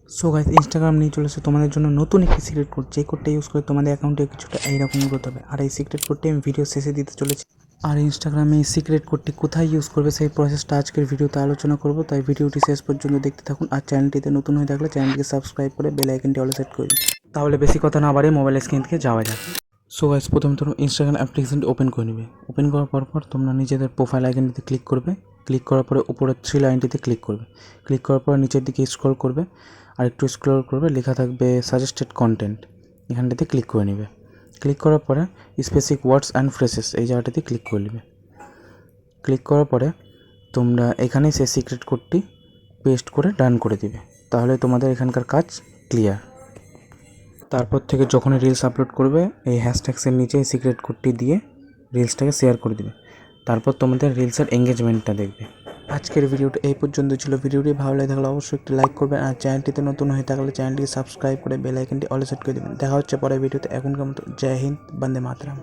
So guys, Instagram নিয়ে চলে এসেছে তোমাদের জন্য নতুন একটি সিক্রেট কোড। যে কোডটা ইউজ করে তোমাদের অ্যাকাউন্টে কিছুটা এইরকম করতে হবে। আর এই সিক্রেট কোডটি আমি ভিডিও শেষে দিতে চলেছি। আর ইনস্টাগ্রামে এই সিক্রেট কোডটি কোথায় ইউজ করবে সেই প্রসেসটা আজকের ভিডিওতে আলোচনা করব, তাই ভিডিওটি শেষ পর্যন্ত দেখতে থাকুন। আর চ্যানেলটিতে নতুন হয়ে থাকলে চ্যানেলটিকে সাবস্ক্রাইব করে বেল আইকনটি অল সেট করে দিন। তাহলে বেশি কথা না বাড়িয়ে মোবাইল স্ক্রিন থেকে যাওয়া যাক। সো গাইস, প্রথমে তোমরা ইনস্টাগ্রাম অ্যাপ্লিকেশনটি ওপেন করে নেবে। ওপেন করার পর তোমরা নিজেদের প্রোফাইল আইকনটিতে ক্লিক করবে। ক্লিক করার পরে উপরের 3 লাইনটিতে ক্লিক করবে। ক্লিক করার পর নিচের দিকে স্ক্রল করবে, আর একটু স্ক্রল করবে, লেখা থাকবে সাজেস্টেড কন্টেন্ট, এখানটাতে ক্লিক করে নেবে। ক্লিক করার পরে স্পেসিফিক ওয়ার্ডস অ্যান্ড ফ্রেজেস এই জায়গাটাতে ক্লিক করে নেবে। ক্লিক করার পরে তোমরা এখানেই সেই সিক্রেট কোডটি পেস্ট করে ডান করে দিবে। তাহলে তোমাদের এখানকার কাজ ক্লিয়ার। তারপর থেকে যখনই রিলস আপলোড করবে এই হ্যাশট্যাগসের নিচে এই সিক্রেট কোডটি দিয়ে রিলসটাকে শেয়ার করে দিবে। তারপর তোমাদের রিলসের এঙ্গেজমেন্টটা দেখবে। আজকের ভিডিওটা এই পর্যন্ত ছিল। ভিডিওটি ভালো লাগে থাকলে অবশ্যই একটি লাইক করবেন, আর চ্যানেলটিতে নতুন হয়ে থাকলে চ্যানেলটিকে সাবস্ক্রাইব করে বেল আইকনটি অল সেট করে দেবেন। দেখা হচ্ছে পরের ভিডিওতে। এখনকার মতো জয় হিন্দ, বন্দে মাতরম।